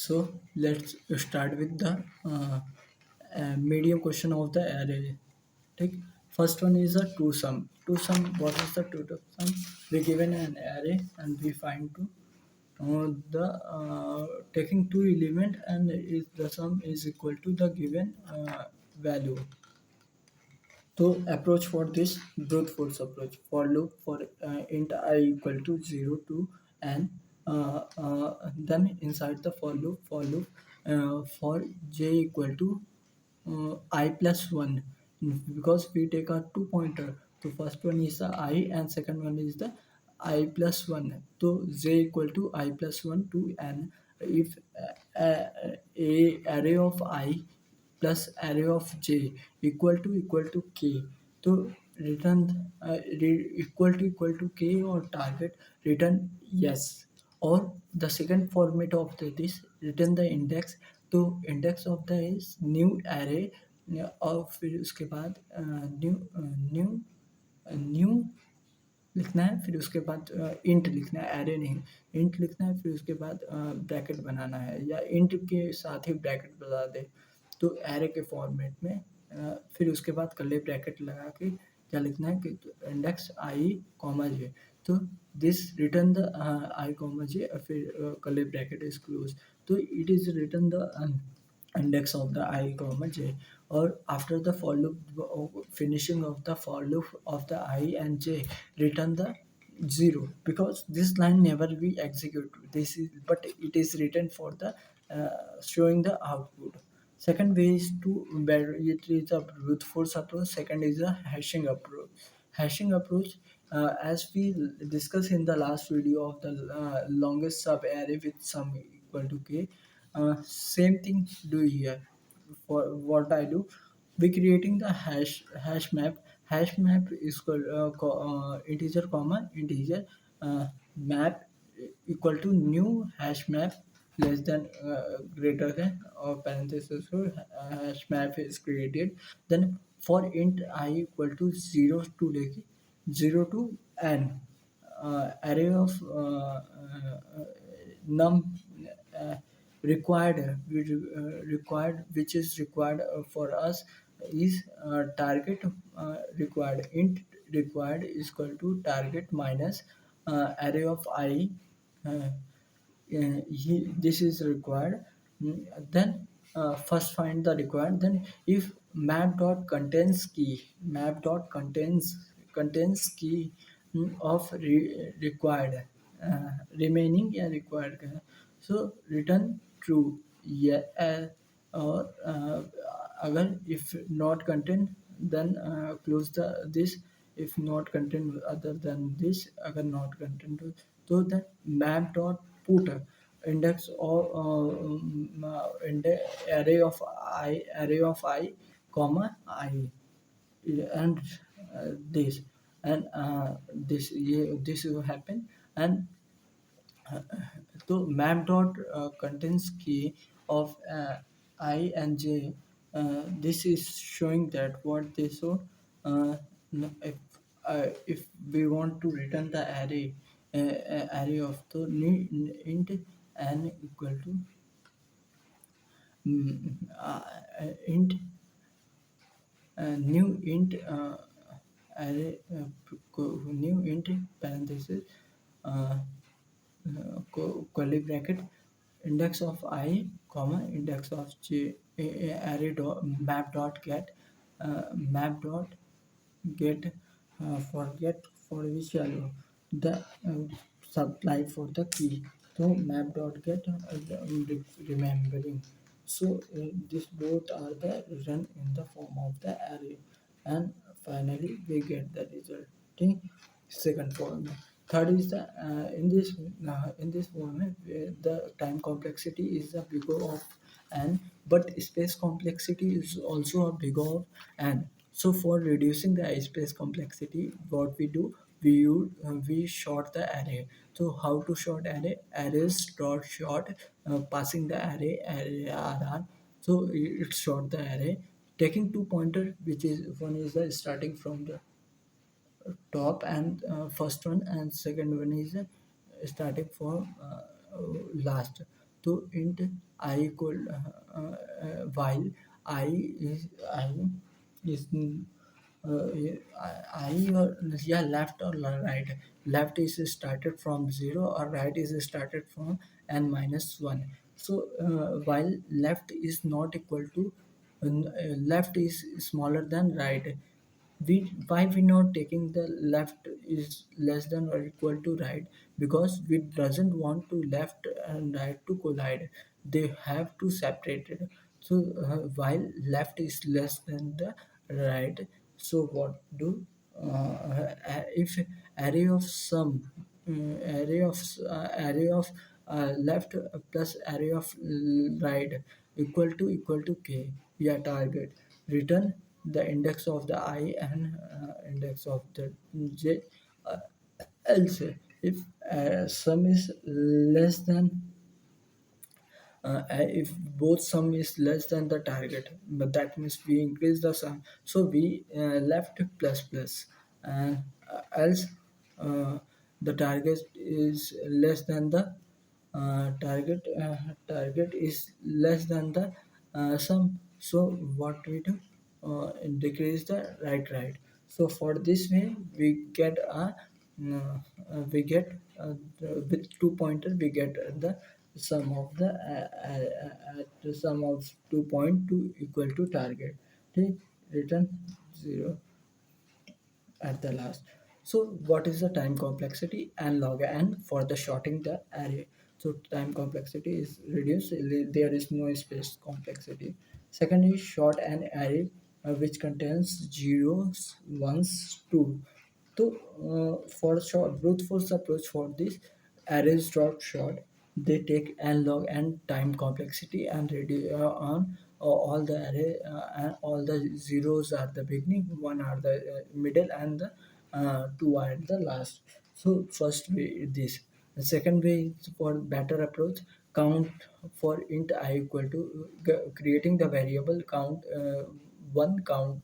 So let's start with the medium question of the array. Take first one is a two sum. Two sum. What is the two sum? We given an array and we find two. The taking two element and is the sum is equal to the given value. To approach for this brute force approach for loop for int I equal to 0 to n, then inside the for loop for j equal to I plus 1, because we take a two pointer. So first one is the I and second one is the I plus 1. So j equal to I plus 1 to n. If a array of I plus array of j equal to k, so return equal to k or target return yes. Or the second format of this return the index. तो index of the is new array, और फिर उसके बाद new new new लिखना है, फिर उसके बाद इंट लिखना है, एरे नहीं, इंट लिखना है, फिर उसके बाद ब्रैकेट बनाना है, या इंट के साथ ही ब्रैकेट बता दे तो एरे के फॉर्मेट में। फिर उसके बाद कर्ली ब्रैकेट लगा के क्या लिखना है कि इंडेक्स आई कॉमा जे, तो this return the I comma J, फिर कर्ली ब्रैकेट इज क्लोज, तो it is return the index of the I comma j. Or after the for loop finishing of the for loop of the I and j, return the 0, because this line never be execute this is, but it is written for the showing the output. Second way is to it is a brute force approach. Second is a hashing approach. As we discussed in the last video of the longest sub array with sum equal to k, same thing do here. For what I do, we creating the hash map. Hash map is called integer comma integer map equal to new hash map less than greater than or parenthesis. So hash map is created. Then for int I equal to 0 to 0 to n, array of num required, which is required for us is target required. Int required is equal to target minus array of I, uh, this is required. Then first find the required. Then if map dot contains key of required, remaining या required का है, so return true, yeah, or अगर if not contain, then close the this, if not contain other than this, अगर not contain तो that map dot put index or array of I comma I, and this, and this this will happen. And so map dot contains key of I and j. This is showing that what they show. Uh, if we want to return the array of the int n equal to int new int array new int parenthesis uh, curly bracket index of I comma index of j, array dot map dot get map dot get forget for which value the supply for the key. So map dot get remembering. So these both are the written in the form of the array, and finally we get the result. Okay? Second form. Third is the in this format where the time complexity is the bigger of n, but space complexity is also a bigger of n. So for reducing the space complexity, what we do, we short the array. So how to short array? Arrays dot short, passing the array rr. So it short the array, taking two pointer, which is one is the starting from the top, and first one, and second one is starting from last. तो int I equal while I is I or yeah, left or right. Left is started from 0 or right is started from n minus 1. So while left is not equal to left is smaller than right, we why we not taking the left is less than or equal to right, because we doesn't want to left and right to collide, they have to separate it. So while left is less than the right, so what do if array of sum array of left plus array of right equal to k, yeah, target return the index of the I and index of the j. Uh, Else, if sum is less than if both sum is less than the target, but that means we increase the sum, so we left plus plus, and else the target is less than the target is less than the sum. So what we do, decrease the right. So for this way uh, we get with two pointer we get the sum of the sum of 2.2 equal to target. Okay, return 0 at the last. So what is the time complexity and log n for the sorting the array? So time complexity is reduced, there is no space complexity. Second is short an array which contains zeros, ones, two. So for short brute force approach for this arrays dot short, they take n log n time complexity and reduce on all the array and all the zeros are the beginning, one are the middle, and the two are the last. So first way is this. The second way is for better approach, count for int I equal to creating the variable count one count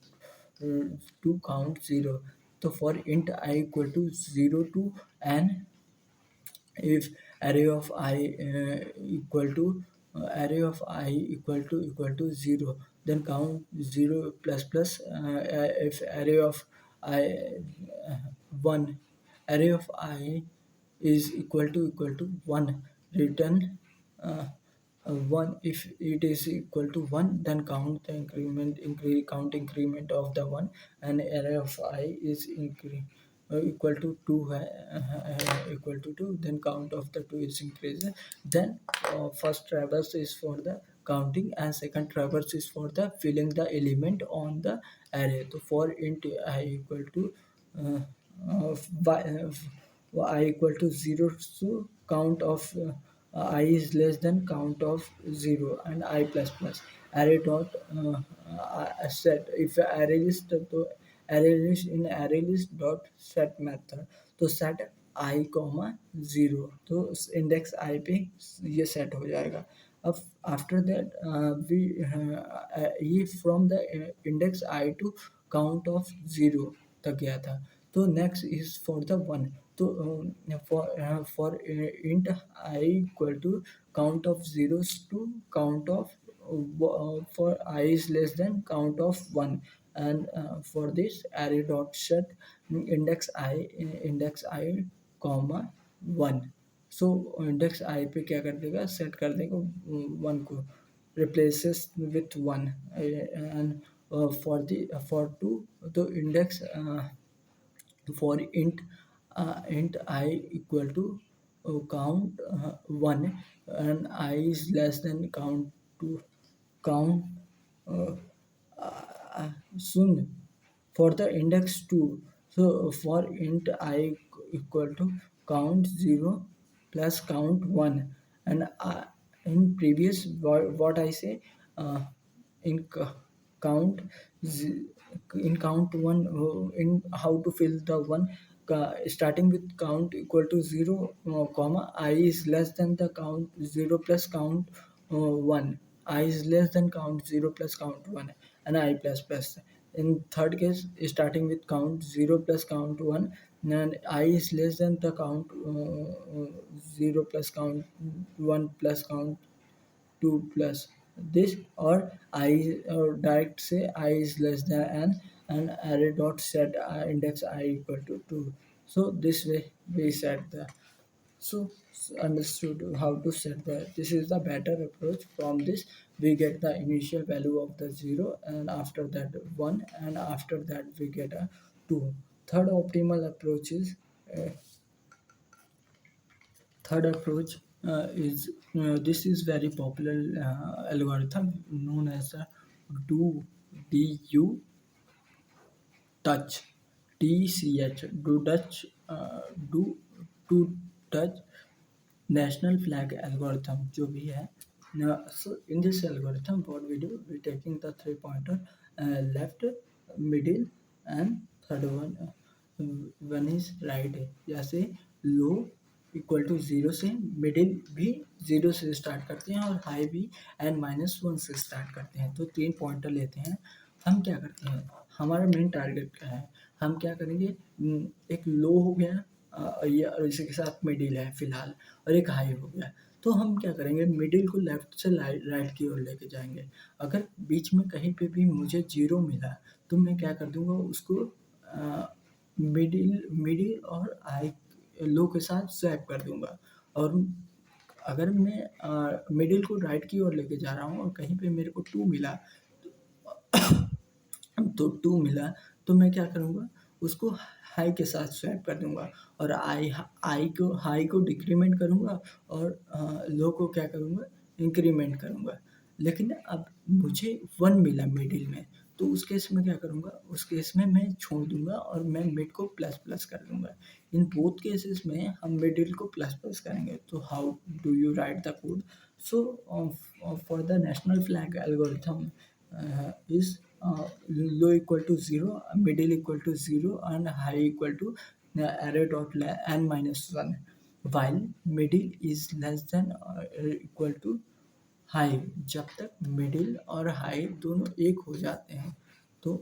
to count 0. So for int I equal to 0 to n, if array of I array of I equal to 0, then count 0 plus plus. If array of I 1, array of I is equal to 1, return 1. If it is equal to 1, then count the count increment of the 1, and array of I is equal to 2, equal to 2, then count of the 2 is increased. Then first traverse is for the counting and second traverse is for the filling the element on the array. So for int I equal to uh, I equal to 0, so count of I is less than count of 0, and I plus plus array dot set. If array list, तो array list in array list dot set method, तो set I comma 0, तो index I पे ये set हो जाएगा. अब after that ये from the index I to count of 0 तक गया था. तो next is for the 1. तो for int I equal to count of zeros to count of for I is less than count of 1, and for this array dot set index I comma 1. So index i पे क्या कर देगा, set कर देगा 1 को, replaces with 1. And for 2, तो index for int I equal to count 1, and I is less than count uh, soon for the index 2. So for int I equal to count 0 plus count 1, and in previous what I say, in count z- in count 1, in how to fill the 1, starting with count equal to 0 comma I is less than the count 0 plus count 1, I is less than count 0 plus count 1, and I plus plus. In third case, starting with count 0 plus count 1, and I is less than the count 0 plus count 1 plus count 2 plus this, or I, or direct say I is less than n, and array dot set index I equal to 2. So this way we set the, so understood how to set that. This is the better approach. From this we get the initial value of the 0, and after that 1, and after that we get a 2. Third optimal approach is uh, third approach is this is very popular algorithm known as the do du touch, TCH, do Dutch, do to touch national flag algorithm जो भी है. So in this algorithm what we do, we taking the three pointer left, middle and third one is right है. जैसे लो equal to zero से, middle भी zero से start करते हैं और हाई भी n-1 से स्टार्ट करते हैं. तो तीन पॉइंटर लेते हैं. हम क्या करते हैं, हमारा मेन टारगेट क्या है, हम क्या करेंगे, एक लो हो गया ये, और इसी के साथ मिडिल है फिलहाल, और एक हाई हो गया. तो हम क्या करेंगे, मिडिल को लेफ्ट से राइट की ओर लेके जाएंगे. अगर बीच में कहीं पे भी मुझे जीरो मिला तो मैं क्या कर दूंगा, उसको मिडिल मिडिल और हाई लो के साथ स्वैप कर दूंगा. और अगर मैं मिडिल को राइट की ओर लेके जा रहा हूँ और कहीं पे मेरे को टू मिला, तो टू मिला तो मैं क्या करूँगा, उसको हाई के साथ स्वैप कर दूंगा, और हाई को डिक्रीमेंट करूँगा, और लो को क्या करूँगा, इंक्रीमेंट करूँगा. लेकिन अब मुझे 1 मिला मिडिल में, तो उस केस में क्या करूँगा, उस केस में मैं छोड़ दूंगा और मैं मिड को प्लस प्लस कर दूंगा. इन बोथ केसेस में हम मिडिल को प्लस प्लस करेंगे. तो how do you right the code? So for the national flag algorithm is low equal to 0, middle equal to 0, and high equal to array dot n minus 1, while middle is less than equal to high. जब तक middle और high दोनों एक हो जाते हैं तो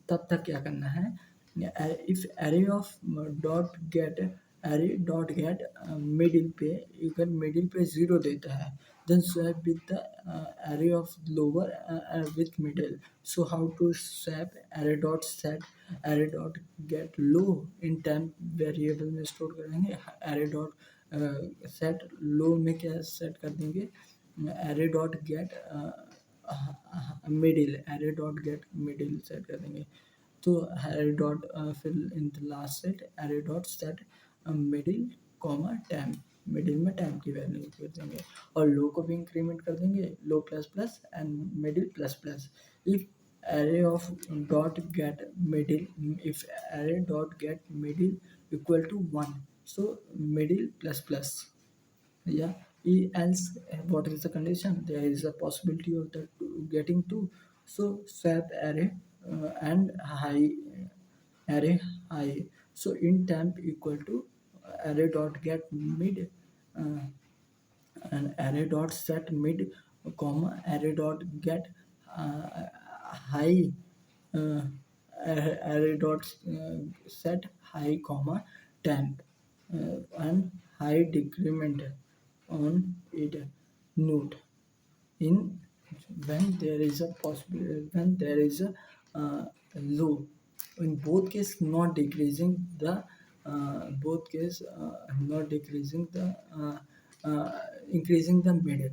तब तक क्या करना है, if array of dot get middle पे, अगर मिडिल पे 0 देता है, then swap with the array of lower with middle. So how to swap, array dot set array dot get low in temp variable में स्टोर करेंगे. array dot set low में क्या set कर देंगे, array dot get middle, array dot get middle set कर देंगे. तो array dot फिर in the last set array dot set middle comma temp, middle में temp की वैल्यू कर देंगे, और लो को भी इंक्रीमेंट कर देंगे, low plus plus and middle plus plus. If array of dot get middle, if array dot get middle equal to 1, so middle plus plus. Yeah, else what is the condition, there is a possibility of that getting 2. So swap array and array high. So in temp equal to array dot get mid and array dot set mid comma array dot get high uh, array dot set high comma temp and high decrement on it. Note, in when there is a possibility, when there is a low, in both case not decreasing the both case not decreasing the increasing the mid.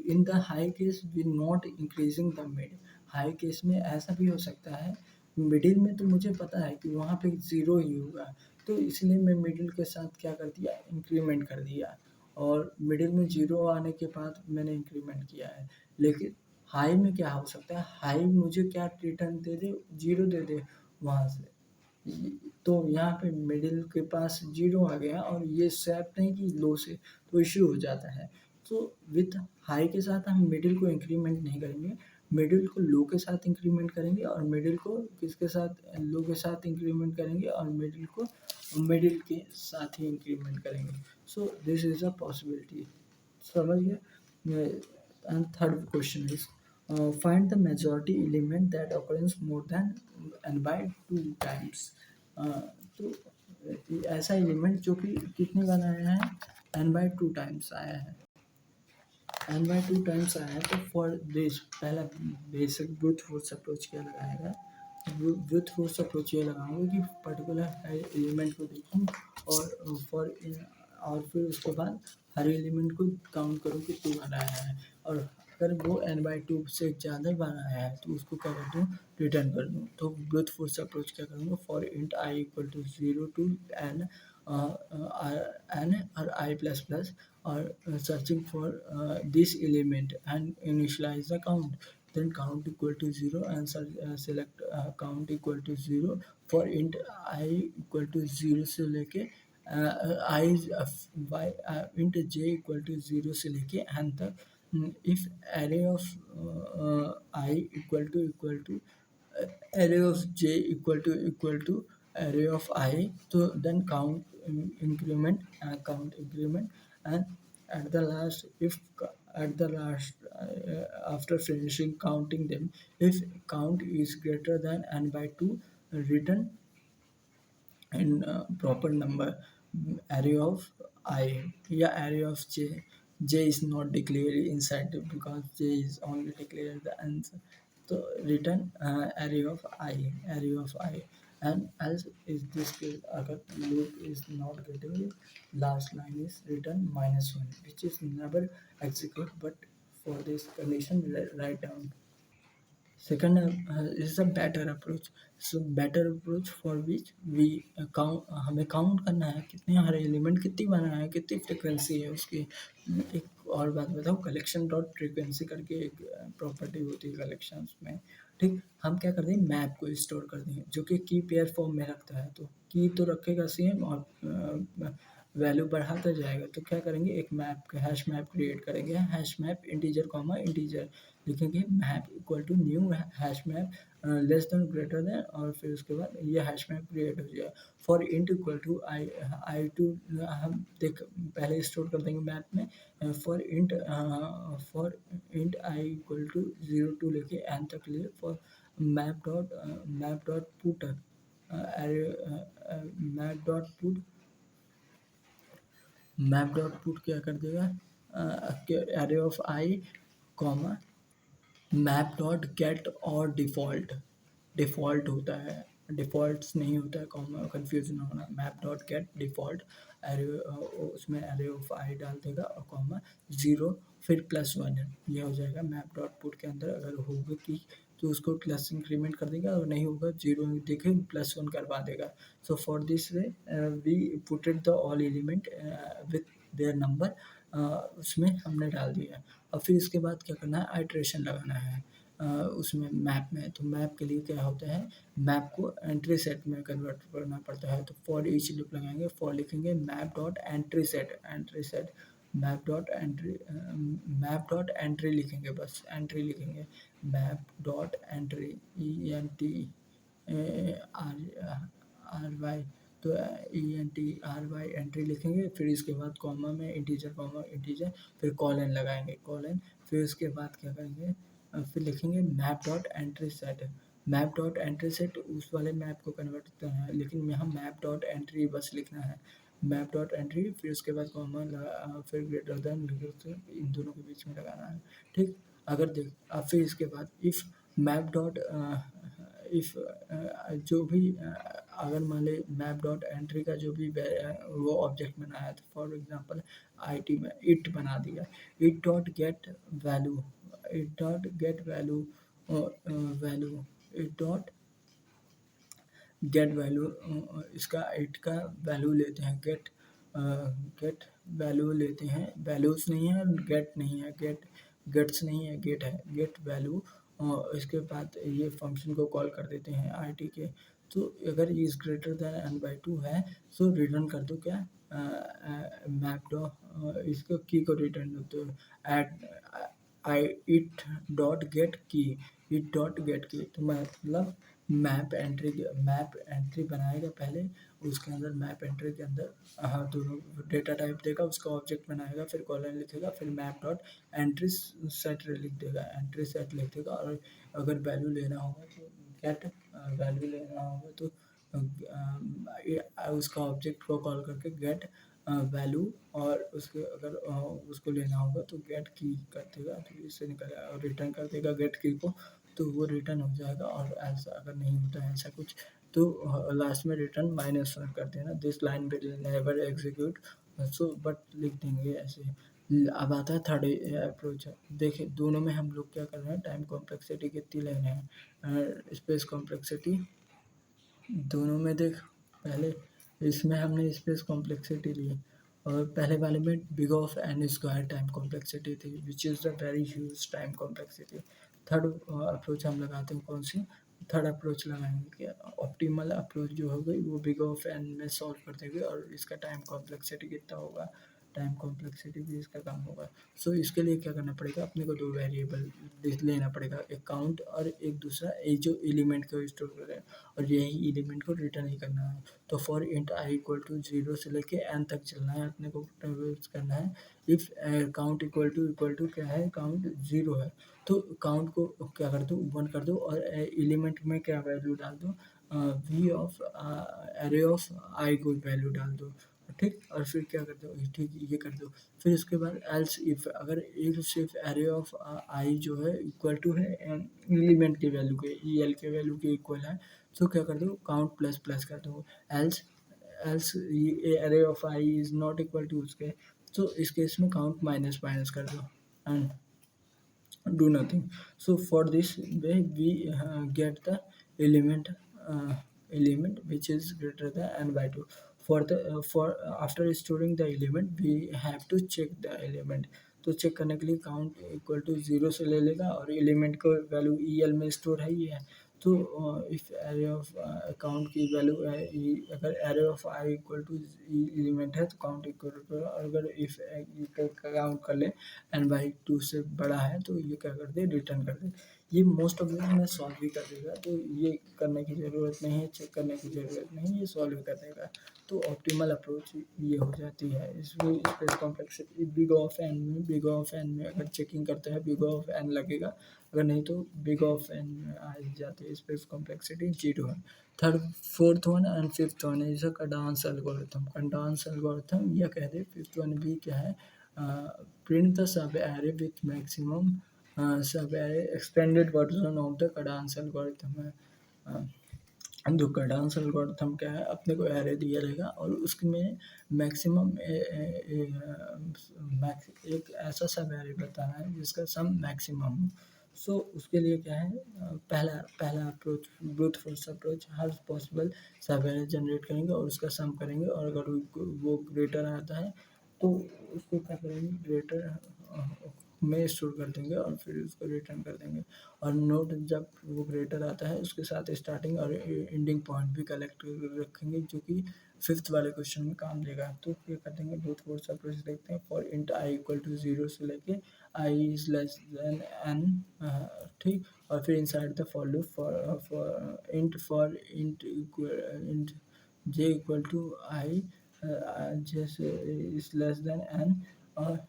In the high case we not increasing the mid. High case में ऐसा भी हो सकता है, middle में तो मुझे पता है कि वहाँ पे ज़ीरो ही होगा, तो इसलिए मैं मिडिल के साथ क्या कर दिया, इंक्रीमेंट कर दिया, और मिडिल में ज़ीरो आने के बाद मैंने इंक्रीमेंट किया है. लेकिन हाई में क्या हो सकता है, हाई मुझे क्या रिटर्न दे दे, ज़ीरो दे दे वहाँ से. तो यहाँ पे मिडिल के पास ज़ीरो आ गया और ये स्वैप नहीं की लो से, तो इश्यू हो जाता है. तो विथ हाई के साथ हम मिडिल को इंक्रीमेंट नहीं करेंगे, मिडिल को लो के साथ इंक्रीमेंट करेंगे, और मिडिल को किसके साथ, लो के साथ इंक्रीमेंट करेंगे, और मिडिल को मिडिल के साथ ही इंक्रीमेंट करेंगे. So this is a possibility. समझ गए. And third question is find the majority element that occurrence more than n by 2 times. तो ऐसा एलिमेंट जो कि कितने बार आया है, n by 2 टाइम्स आया है. एन बाई टू टाइम्स आया है, तो फॉर दिस पहला बेसिक ब्रूट फोर्स अप्रोच क्या लगाएगा, ब्रूट फोर्स अप्रोच ये लगाऊंगा कि पर्टिकुलर एलिमेंट को देखूँ और फॉर और फिर उसके बाद हर एलिमेंट को काउंट करूँ कि टू बार आया है, और अगर वो एन बाई टू से ज़्यादा बार आया है तो उसको क्या कर दूँ, रिटर्न कर दूँ। तो ब्रूट फोर्स अप्रोच क्या करूँगा, for int I equal to 0 to N N और I plus plus or searching for this element and initialize the count, then count equal to 0 and select count equal to 0 for int I equal to 0 से लेके I y int j equal to 0 से लेके n तक, if array of I equal to array of j equal to array of I, so then count increment and at the last if at the last after finishing counting them, if count is greater than n by 2, return in proper number array of I, yeah, array of j is not declared inside because j is only declared the answer, so return array of I, and as is this case agar loop is not getting it, last line is return -1, which is never execute, but for this condition write down. Second is a better approach. So better approach for which we count, हमें count करना है कितने हर element कितनी बना है, कितनी frequency है उसकी। एक और बात बताओ, कलेक्शन डॉट फ्रिक्वेंसी करके एक प्रॉपर्टी होती है कलेक्शंस में, ठीक। हम क्या कर दें, मैप को स्टोर कर देंगे जो कि की पेयर फॉर्म में रखता है, तो की तो रखेगा सेम और वैल्यू बढ़ाता जाएगा, तो क्या करेंगे, एक मैप हैश मैप क्रिएट करेंगे, hash map integer comma integer लिखेंगे, map equal to new hash map less than greater than, और फिर उसके बाद ये हैश मैप क्रिएट हो जाएगा। For int equal to i to हम देख पहले स्टोर कर देंगे मैप में, for int I equal to 0 to लेके एन तक लिए, for map dot put map dot put map dot put क्या कर देगा, array of i comma map dot get और डिफ़ॉल्ट, डिफ़ॉल्ट होता है, डिफ़ॉल्ट्स नहीं होता है, कॉमा कन्फ्यूज़न ना होना, map dot gate default array, उसमें एरे ऑफ आई डाल देगा और कॉमा 0 फिर +1, ये हो जाएगा मैप डॉट पुट के अंदर। अगर होगा कि तो उसको प्लस इंक्रीमेंट कर देगा, और नहीं होगा 0 देखे +1 करवा देगा। So for this way we putted the all element with their number, उसमें हमने डाल दिया। और फिर इसके बाद क्या करना है, आइट्रेशन लगाना है उसमें मैप में। तो मैप के लिए क्या होता है, मैप को एंट्री सेट में कन्वर्ट करना पड़ता है, तो फॉर ईच लूप लगाएंगे, फॉर लिखेंगे map dot entry set map dot entry लिखेंगे, बस एंट्री लिखेंगे, मैप डॉट एंट्री ENTRY, तो ENTRY एंट्री लिखेंगे, फिर इसके बाद कॉमा में इंटीजर, फिर कॉलन लगाएंगे, कॉलन, फिर उसके बाद क्या करेंगे, फिर लिखेंगे मैप डॉट एंट्री सेट उस वाले मैप को कन्वर्ट करते हैं, लेकिन यहाँ मैप डॉट एंट्री बस लिखना है, मैप डॉट एंट्री, फिर उसके बाद कॉमा लगा, फिर ग्रेटर देन इन दोनों के बीच में लगाना है, ठीक। अगर देख अब फिर इसके बाद इफ़ मैप डॉट इफ़ जो भी अगर मान ले मैप डॉट एंट्री का जो भी वो ऑब्जेक्ट बनाया है, तो फॉर एग्जांपल आईटी में इट बना दिया, it dot get value it dot get value value it dot get value, इसका इट का वैल्यू लेते हैं, गेट वैल्यू लेते हैं, वैल्यूज़ नहीं है, गेट नहीं है, गेट्स नहीं है, गेट है, गेट वैल्यू, और इसके बाद ये फंक्शन को कॉल कर देते हैं आईटी के। तो अगर ये is greater than n by 2 है, तो रिटर्न कर दो क्या, मैप डॉट इसको की को रिटर्न दो, तो at i it dot get key, तो मतलब मैप एंट्री बनाएगा पहले, उसके अंदर मैप एंट्री के अंदर हाँ दोनों डेटा टाइप देगा, उसका ऑब्जेक्ट बनाएगा, फिर कॉलन लिखेगा, फिर मैप डॉट एंट्री सेट लिख देगा, एंट्री सेट लिख देगा, और अगर वैल्यू लेना होगा तो गेट वैल्यू लेना होगा तो उसका ऑब्जेक्ट को कॉल करके गेट वैल्यू और उसके अगर उसको लेना होगा तो गेट की कर देगा तो इससे निकल आएगा और रिटर्न कर देगा गेट की को, तो वो रिटर्न हो जाएगा। और ऐसा अगर नहीं होता है ऐसा कुछ तो लास्ट में रिटर्न माइनस कर देना, this line will never execute, so but लिख देंगे ऐसे। अब आता है थर्ड अप्रोच। देखिए दोनों में हम लोग क्या कर रहे हैं, टाइम कॉम्प्लेक्सिटी कितनी ले रहे हैं, स्पेस कॉम्प्लेक्सिटी दोनों में देख। पहले इसमें हमने स्पेस कॉम्प्लेक्सिटी ली और पहले वाले में big of N square time complexity थी which is the very huge time complexity. Third approach हम लगाते हैं कौन सी, थर्ड अप्रोच लगाएंगे कि ऑप्टिमल अप्रोच जो हो गई वो बिग ऑफ एन में सॉल्व कर देंगे और इसका टाइम कॉम्प्लेक्सिटी कितना होगा, टाइम कॉम्प्लेक्सिटी भी इसका कम होगा। सो इसके लिए क्या करना पड़ेगा, अपने को दो वेरिएबल लेना पड़ेगा, एक काउंट और एक दूसरा ये जो एलिमेंट को स्टोर कर रहे हैं और यही एलिमेंट को रिटर्न ही करना है। तो for int I equal to 0 से लेके एन तक चलना है अपने को करना है। इफ़ काउंट इक्वल टू क्या है, काउंट 0 है तो काउंट को क्या कर दो 1 कर दो और एलिमेंट में क्या वैल्यू डाल दो, we of array of I को वैल्यू डाल दो, ठीक। और फिर क्या कर दो, ठीक ये कर दो। फिर उसके बाद एल्स इफ अगर एक सिर्फ एरे ऑफ आई जो है इक्वल टू है एलिमेंट के वैल्यू के ई एल के वैल्यू के इक्वल है, तो क्या कर दो काउंट प्लस प्लस कर दो। Else else array of i is not equal to उसके, तो इस केस में काउंट माइनस माइनस कर दो and do nothing. So for this way we get the element uh, element which is greater than n by 2. For the for after storing the element we have to check the element, तो check करने के लिए count equal to 0 से ले लेगा और element का value e l में स्टोर है ये है। तो इफ एरे ऑफ काउंट की वैल्यू है अगर array of i equal to element है तो काउंट इक्वल टू, और अगर इफ काउंट कर ले एन बाई 2 से बड़ा है तो ये क्या कर दे रिटर्न कर दे। ये मोस्ट ऑफ में सॉल्व भी कर देगा, तो ये करने की ज़रूरत नहीं है, चेक करने की ज़रूरत नहीं है, ये सॉल्व भी कर देगा। तो ऑप्टिमल अप्रोच ये हो जाती है। इसमें space complexity big of n में अगर चेकिंग करते हैं बिग ऑफ एन लगेगा, अगर नहीं तो बिग ऑफ एन में आ जाती है स्पेस कॉम्प्लेक्सिटी 0 है। Third fourth one and fifth one is a Kadane's algorithm. Kadane's algorithm या कह दे फिफ्थ वन भी क्या है, print the sub-array with maximum sub-array extended version of the cadence algorithm है। जो कडांस एल्गोरिथम क्या है, अपने को एरे दिया रहेगा और उसमें मैक्सिमम एक ऐसा सब एरे बताना है जिसका सम मैक्सिमम हो। सो उसके लिए क्या है, पहला पहला अप्रोच ब्रूट फोर्स अप्रोच, हर पॉसिबल सब एरे जनरेट करेंगे और उसका सम करेंगे और अगर वो ग्रेटर आता है तो उसको क्या करेंगे ग्रेटर में स्टोर कर देंगे और फिर उसको रिटर्न कर देंगे। और नोट जब वो ग्रेटर आता है उसके साथ स्टार्टिंग और एंडिंग पॉइंट भी कलेक्ट रखेंगे जो कि फिफ्थ वाले क्वेश्चन में काम देगा। तो क्या कर देंगे ब्रूट फोर्स अप्रोच देखते हैं। For int I equal to 0 से लेके I is less than N, ठीक। और फिर inside the for loop for int J equal to I जैसे इज लेस देन एन और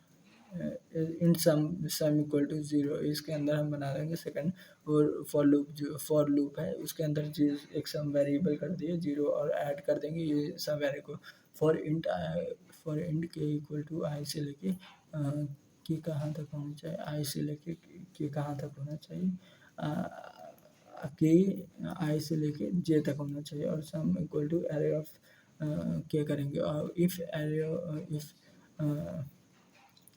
इन सम इक्वल टू 0 इसके अंदर हम बना देंगे सेकंड। और फॉर लूप जो फॉर लूप है उसके अंदर एक सम वेरिएबल कर दिए 0 और ऐड कर देंगे ये सम वेरिएबल को। फॉर इंट के इक्वल टू आई से लेके के कहाँ तक होना चाहिए, आई से लेके के कहाँ तक होना चाहिए, के आई से लेके जे तक होना चाहिए और sum equal to array of K करेंगे। और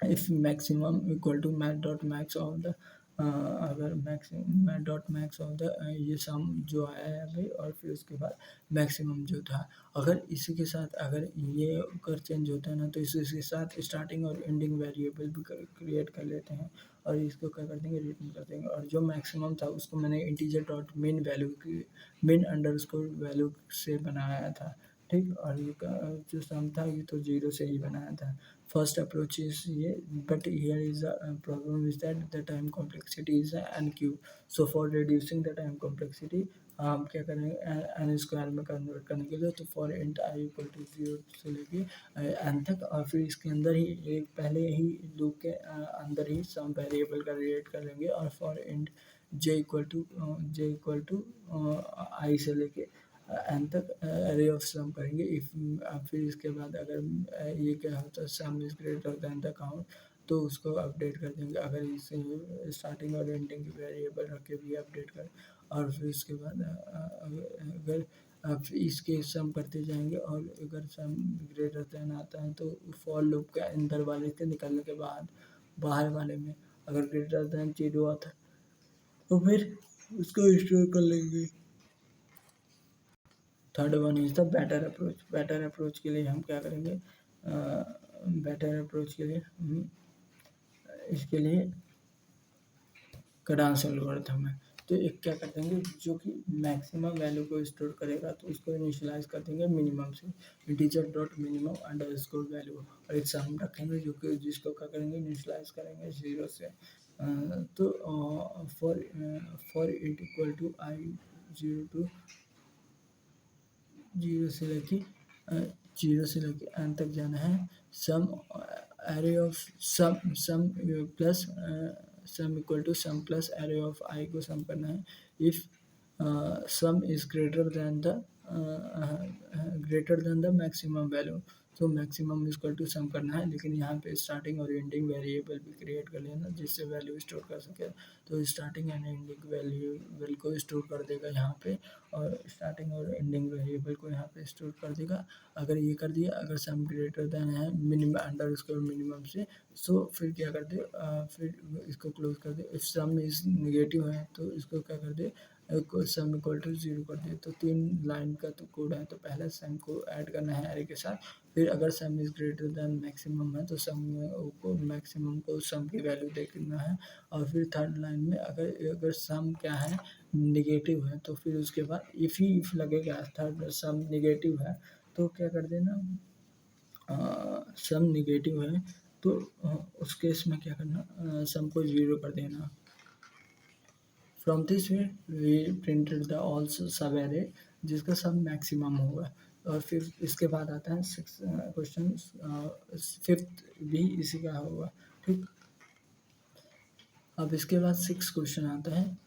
if maximum equal to math dot max of the अगर math dot max of the ये सम जो आया है भाई और फिर उसके बाद मैक्सिमम जो था, अगर इसी के साथ अगर ये अगर चेंज होता है ना तो इसी के साथ स्टार्टिंग और एंडिंग वेरिएबल भी क्रिएट कर लेते हैं और इसको क्या कर देंगे रिटर्न कर देंगे। और जो मैक्सिमम था उसको मैंने इंटीजर डॉट मिन वैल्यू की मिन अंडर स्कोर वैल्यू से बनाया था, ठीक। और ये जो सम था ये तो 0 से ही बनाया था। First approach is ये, but here is the problem is that the time complexity is n cube. So for reducing the time complexity हम क्या करेंगे n स्क्वायर में कन्वर्ट करने के लिए, तो for int I equal to 0 से लेके n तक और फिर इसके अंदर ही एक पहले ही लूप के अंदर ही सम वेरिएबल का क्रिएट कर लेंगे और for int J equal to आई से लेके एन तक एरे ऑफ सम करेंगे। इफ फिर इसके बाद अगर ये क्या होता है, सम is greater than the count, तो उसको अपडेट कर देंगे। अगर इसे स्टार्टिंग और एंडिंग वेरिएबल रख के भी अपडेट करें, और फिर उसके बाद अगर आप इसके सम करते जाएंगे, और अगर सम ग्रेटर देन आता है तो फॉर लूप के अंदर वाले के निकलने के बाद बाहर वाले में अगर ग्रेटर देन 0 आता है तो फिर उसको स्टोर कर लेंगे। Third one is the better approach. Better approach के लिए हम क्या करेंगे, बेटर अप्रोच के लिए हम इसके लिए कडांस एल्गोरिथम है। तो एक क्या कर देंगे, जो कि मैक्सिमम वैल्यू को स्टोर करेगा तो उसको इनिशियलाइज कर देंगे मिनिमम से, integer dot minimum under score value, और एक सम रखेंगे जो कि जिसको क्या करेंगे, इनिशियलाइज करेंगे 0 से। तो फॉर इट इक्वल टू आई 0 से लेके जीरो से लेके एन तक जाना है। Sum array of sum plus sum equal to sum plus array of I को सम करना है। If sum is greater than the maximum value, तो मैक्सिमम इक्वल टू सम करना है, लेकिन यहाँ पे स्टार्टिंग और एंडिंग वेरिएबल भी क्रिएट कर लेना जिससे वैल्यू स्टोर कर सके। तो स्टार्टिंग एंड एंडिंग वेरिएबल को स्टोर कर देगा यहाँ पे, और स्टार्टिंग और एंडिंग वेरिएबल को यहाँ पे स्टोर कर देगा। अगर ये कर दिया, अगर सम ग्रेटर देन है मिनिमम अंडर स्कोर मिनिमम से, सो फिर क्या कर दे, फिर इसको क्लोज कर दे। इफ सम इज निगेटिव है तो इसको क्या कर दे, सम इक्वल टू 0 कर दे। तो 3 लाइन का तो कोड है, तो पहले सम को ऐड करना है एरे के साथ, फिर अगर सम इज ग्रेटर देन मैक्सिमम है तो सम को मैक्सिमम को सम की वैल्यू देखना है। और फिर थर्ड लाइन में अगर अगर सम क्या है, निगेटिव है, तो फिर उसके बाद इफ ही इफ लगेगा, थर्ड सम निगेटिव है तो क्या कर देना, सम निगेटिव है तो उस केस में क्या करना, सम को 0 कर देना। From this way we printed the also subarray जिसका सब मैक्सिमम होगा। और फिर इसके बाद आता है सिक्स क्वेश्चन, फिफ्थ भी इसी का होगा, ठीक। अब इसके बाद सिक्स क्वेश्चन आता है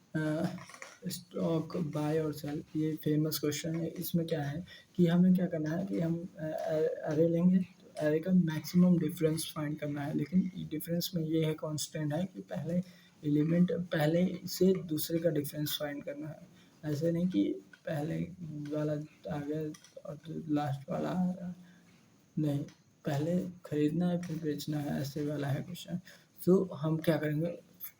स्टॉक बाय और सेल। ये फेमस क्वेश्चन है। इसमें क्या है कि हमें क्या करना है कि हम एरे लेंगे, तो एरे का मैक्सिमम डिफरेंस फाइंड करना है, लेकिन डिफरेंस में ये है कांस्टेंट है कि पहले एलिमेंट पहले से दूसरे का डिफरेंस फाइंड करना है। ऐसे नहीं कि पहले वाला आ गया और लास्ट वाला आ रहा, नहीं, पहले खरीदना है फिर बेचना है, ऐसे वाला है क्वेश्चन। तो हम क्या करेंगे,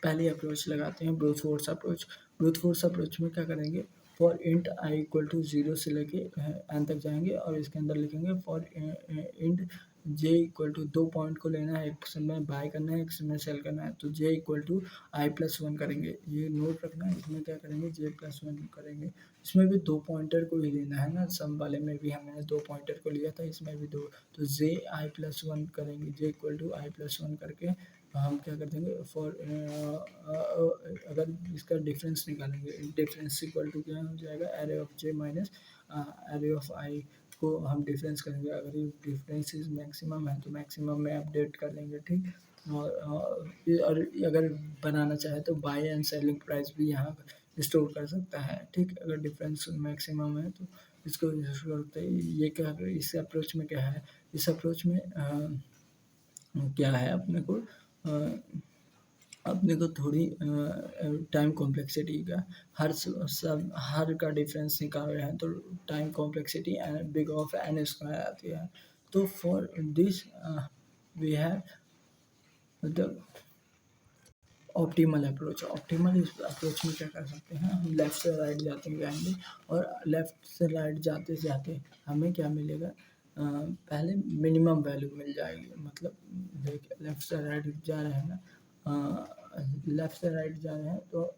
पहली अप्रोच लगाते हैं brute force approach. Brute force approach में क्या करेंगे, for int I equal to 0 से लेके एन तक जाएंगे, और इसके अंदर लिखेंगे for int J equal to, 2 point को लेना है, एक समय बाय करना है, एक समय सेल करना है, तो J equal to I plus one करेंगे। ये नोट रखना है, इसमें क्या करेंगे, जे प्लस वन करेंगे। इसमें भी 2 पॉइंटर को ही लेना है ना, सम वाले में भी हमने 2 पॉइंटर को लिया था, इसमें भी 2। तो जे आई प्लस वन करेंगे, J equal to I plus one करके हम क्या कर देंगे, फॉर अगर इसका डिफरेंस निकालेंगे, डिफरेंस इक्वल टू क्या हो जाएगा, array of J minus array of I को हम डिफरेंस करेंगे। अगर ये डिफरेंस इज मैक्सिमम है तो मैक्सिमम में अपडेट कर लेंगे, ठीक। और अगर बनाना चाहे तो बाय एंड सेलिंग प्राइस भी यहाँ स्टोर कर सकता है, ठीक। अगर डिफरेंस मैक्सिमम है तो इसको स्टोर करते हैं। ये क्या, इस अप्रोच में क्या है, इस अप्रोच में क्या है, अपने को थोड़ी टाइम कॉम्प्लेक्सिटी का हर का डिफरेंस निकाल रहे हैं, तो time complexity big of N square आती है। तो for this we have the optimal approach. Optimal इस अप्रोच में क्या कर सकते हैं, हम लेफ़्ट से राइट जाएंगे, और लेफ़्ट से राइट जाते जाते हमें क्या मिलेगा, पहले मिनिमम वैल्यू मिल जाएगी। मतलब देखिए, लेफ़्ट से राइट जा रहे हैं ना, लेफ़्ट से राइट जा रहे हैं तो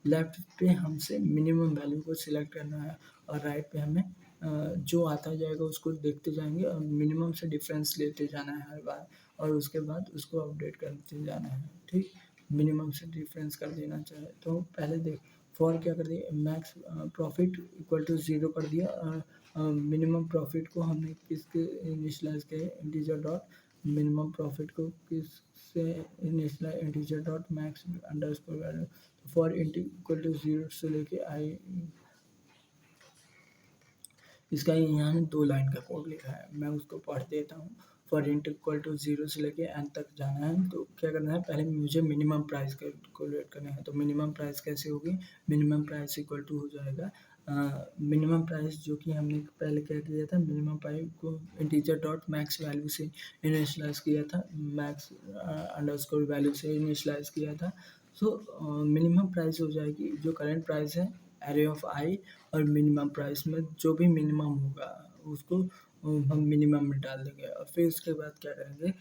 लेफ़्ट पे हमसे मिनिमम वैल्यू को सिलेक्ट करना है, और राइट पे हमें जो आता जाएगा उसको देखते जाएंगे, और मिनिमम से डिफरेंस लेते जाना है हर बार, और उसके बाद उसको अपडेट करते जाना है, ठीक। मिनिमम से डिफरेंस कर देना चाहे तो पहले देख, फॉर क्या कर दिया, मैक्स प्रॉफिट इक्वल टू 0 कर दिया, और मिनिमम प्रॉफिट को हमने किसके इनिशियलाइज किया, इंटीजर डॉट मिनिमम प्रॉफिट को किससे initialize, integer dot max underscore value. For int equal to 0 से लेके आई इसका यहाँ 2 लाइन का कोड लिखा है, मैं उसको पढ़ देता हूँ। फॉर इंट इक्वल टू 0 से लेके एन तक जाना है, तो क्या करना है, पहले मुझे मिनिमम प्राइस कैलकुलेट करना है। तो मिनिमम प्राइस कैसे होगी, मिनिमम प्राइस इक्वल टू हो जाएगा मिनिमम प्राइस, जो कि हमने पहले क्या किया था, मिनिमम प्राइस को इंटीजर डॉट मैक्स वैल्यू से इनिशियलाइज किया था, मैक्स अंडरस्कोर वैल्यू से इनिशियलाइज किया था। सो मिनिमम प्राइस हो जाएगी जो करंट प्राइस है एरे ऑफ आई, और मिनिमम प्राइस में जो भी मिनिमम होगा उसको हम मिनिमम में डाल देंगे। और फिर उसके बाद क्या करेंगे,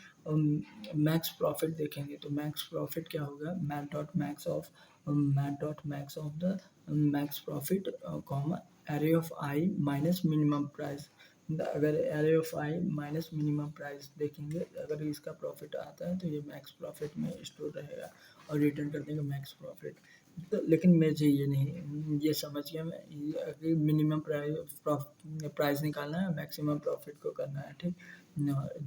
मैक्स प्रॉफिट देखेंगे। तो मैक्स प्रॉफिट क्या होगा, math dot max of the max profit comma array of I minus minimum price. अगर array of I minus minimum price देखेंगे, अगर इसका प्रॉफिट आता है तो ये मैक्स प्रॉफिट में स्टोर रहेगा और रिटर्न कर देंगे मैक्स प्रॉफिट। तो लेकिन मुझे ये नहीं, ये समझ गया मैं, ये मिनिमम प्राइस निकालना है, मैक्सिमम प्रॉफिट को करना है, ठीक।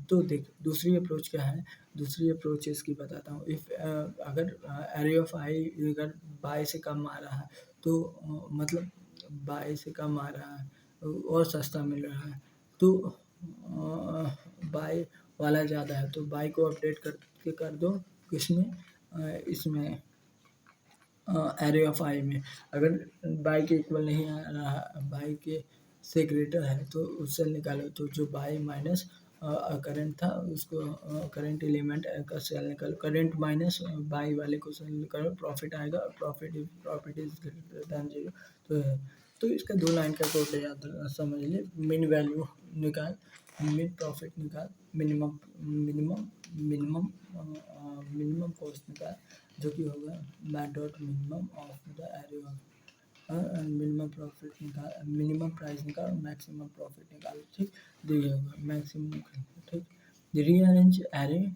तो देख दूसरी अप्रोच क्या है, दूसरी अप्रोच इसकी बताता हूँ। इफ़ अगर एरे ऑफ आई अगर बाई से कम आ रहा है, तो मतलब बाई से कम आ रहा है और सस्ता मिल रहा है, तो बाई वाला ज़्यादा है, तो बाई को अपडेट करके कर दो किसमें, इसमें एरे ऑफ आई में। अगर बाई के इक्वल नहीं आ रहा, बाई के से ग्रेटर है, तो उससे निकालो। तो जो बाई माइनस करंट था उसको करंट एलिमेंट का सेल निकालो, करंट माइनस बाई वाले को सेल निकालो, प्रॉफिट आएगा, प्रॉफिट इज ग्रेटर दैन 0। तो इसका 2 लाइन का कोड याद समझ ले, मिन वैल्यू निकाल, मिन प्रॉफिट निकाल, minimum minimum minimum minimum cost निकाल, जो कि होगा math dot minimum of the array of minimum profit निकाल, मिनिमम प्राइस निकाल, मैक्सिमम प्रॉफिट निकाल, ठीक। तो ये होगा मैक्सिमम, ठीक। Rearrange array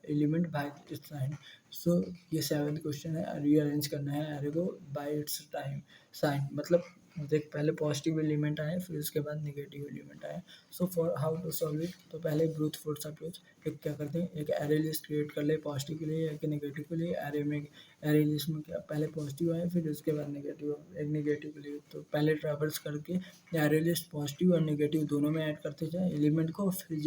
element by its sign. So ये 7th क्वेश्चन है, रीअरेंज करना है एरे को बाय इट्स टाइम साइन। मतलब देख, पहले पॉजिटिव एलिमेंट आए, फिर उसके बाद नेगेटिव एलिमेंट आए। So for how to solve it, तो पहले ब्रूट फोर्स अप्रोच, एक क्या करते हैं, एक एरे लिस्ट क्रिएट कर ले पॉजिटिव के लिए या कि नेगेटिव के लिए। एरे लिस्ट में क्या, पहले पॉजिटिव आए फिर उसके बाद नेगेटिव, एक नेगेटिव के लिए। तो पहले ट्रैवर्स करके एरे लिस्ट पॉजिटिव और नेगेटिव दोनों में ऐड करते जाए एलिमेंट को। फिर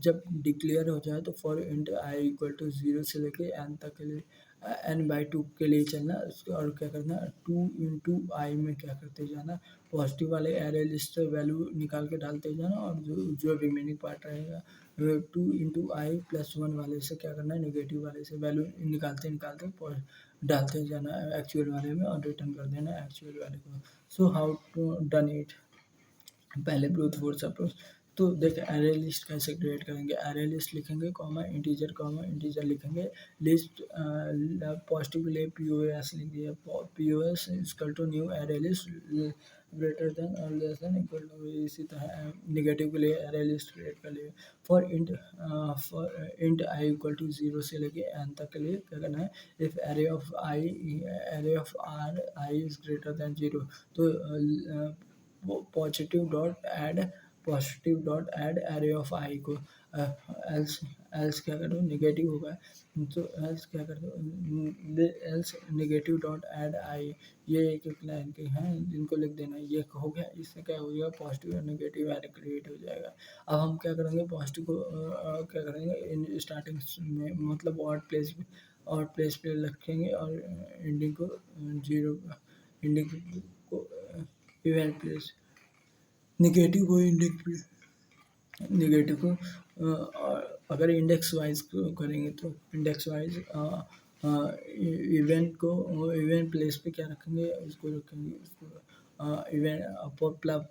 जब डिक्लेयर हो जाए तो for int I equal to 0 से लेके एन तक के लिए, n/2 के लिए चलना। और क्या करना, 2 इंटू आई में क्या करते जाना, पॉजिटिव वाले एरे लिस्ट से वैल्यू निकाल के डालते जाना, और जो रिमेनिंग पार्ट रहेगा 2 इंटू आई प्लस 1 वाले से क्या करना है, नेगेटिव वाले से वैल्यू निकालते निकालते डालते जाना एक्चुअल वाले में, और रिटर्न कर देना एक्चुअल वाले को। So how to done it, पहले ब्रूट फोर्स अप्रोच। तो देख, एरे लिस्ट कैसे क्रिएट करेंगे, एरे लिस्ट लिखेंगे कॉमा इंटीजर लिखेंगे, लिस्ट पॉजिटिव के लिए पी ओ एस लिख दिया, P O S equal to new array list greater than और लेस देन इक्वल टू। इसी तरह निगेटिव के लिए एरे लिस्ट क्रिएट कर लिए। For int I equal to 0 से लेके एन तक के लिए क्या करना है, if array of R I is greater than 0, तो positive dot add array of I को। एल्स एल्स क्या करो, नेगेटिव होगा, तो एल्स क्या कर दो, एल्स नेगेटिव डॉट ऐड आई। ये एक एक लाइन के हैं, जिनको लिख देना। ये हो गया, इससे क्या हो गया, पॉजिटिव और नेगेटिव एरे क्रिएट हो जाएगा। अब हम क्या करेंगे, पॉजिटिव को क्या करेंगे, इन स्टार्टिंग में मतलब ऑड प्लेस पे रखेंगे, और एंडिंग को 0, एंडिंग को इवन प्लेस, नेगेटिव को नेगेटिव को अगर इंडेक्स वाइज करेंगे तो इंडेक्स वाइज इवेंट को इवेंट प्लेस पे क्या रखेंगे, उसको रखेंगे, उसको इवेंट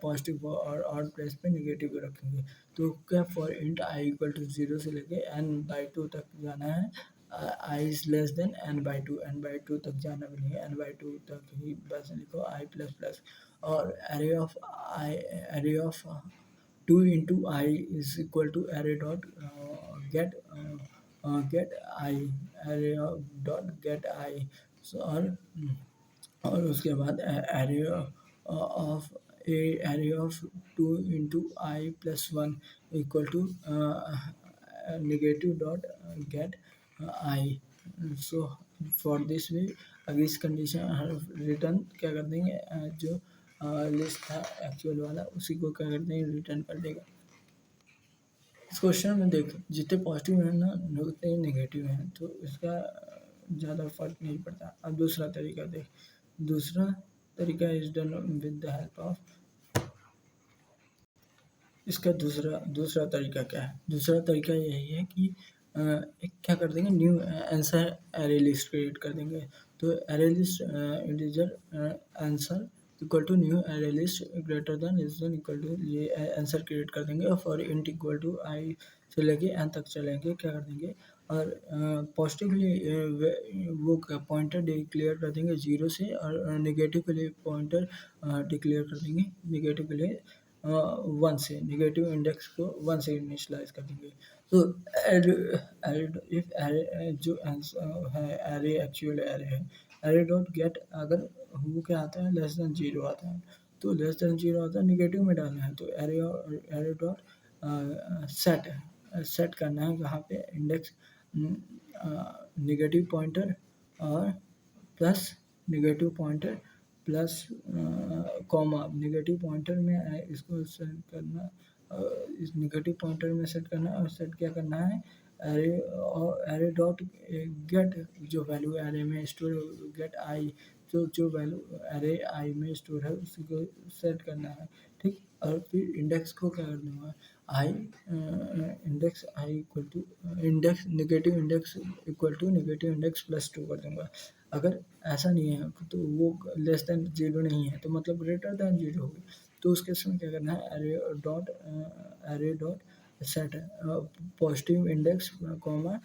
पॉजिटिव और ऑड प्लेस पे नेगेटिव को रखेंगे। तो क्या, for int I equal to 0 से लेके n/2 तक जाना है, आई is less then n/2, n/2 तक जाना भी नहीं है, n/2 तक ही बस लिखो आई प्लस प्लस। और array of 2 into I is equal to array dot get I, array dot get I. और उसके बाद array of 2 into I plus 1 equal to negative dot get I. So for this way, अगर इस condition return क्या कर देंगे, जो list था एक्चुअल वाला, उसी को क्या करते हैं रिटर्न कर देगा। इस क्वेश्चन में देख जितने पॉजिटिव हैं ना उतने ही नेगेटिव हैं, तो इसका ज़्यादा फर्क नहीं पड़ता। अब दूसरा तरीका देख, दूसरा तरीका is done with the help of, इसका दूसरा तरीका क्या है? दूसरा तरीका यही है कि एक क्या कर देंगे, new answer array list create कर देंगे। तो array list integer answer equal to new array list greater than is than equal to, ये आंसर क्रिएट कर देंगे और फॉर इंट इक्वल टू आई से लेके एन तक चलेंगे, क्या कर देंगे और पॉजिटिवली वो पॉइंटर डिक्लेयर कर देंगे 0 से, और नेगेटिव के लिए पॉइंटर डिक्लेयर कर देंगे नेगेटिव के लिए 1 से, नेगेटिव इंडेक्स को 1 से इनिशियलाइज कर देंगे। तो इफ एरे जो है एरे एक्चुअल एरे है, एरे डॉट गेट अगर वो क्या आता है लेस देन 0 आता है, तो लेस देन 0 आता है नेगेटिव में डालना है, तो एरे डॉट सेट करना है यहाँ पे इंडेक्स नेगेटिव पॉइंटर और plus negative pointer plus comma negative pointer में इसको सेट करना, इस नेगेटिव पॉइंटर में सेट करना, और सेट क्या करना है एरे, और एरे डॉट गेट जो वैल्यू एरे में स्टोर, गेट आई जो वैल्यू एरे आई में स्टोर है उसी को सेट करना है, ठीक। और फिर इंडेक्स को क्या कर दूंगा I, index I equal to index negative index plus 2 कर दूंगा। अगर ऐसा नहीं है तो वो लेस देन 0 नहीं है, तो मतलब ग्रेटर देन 0 होगी, तो उस केस में क्या करना है array dot set positive index comma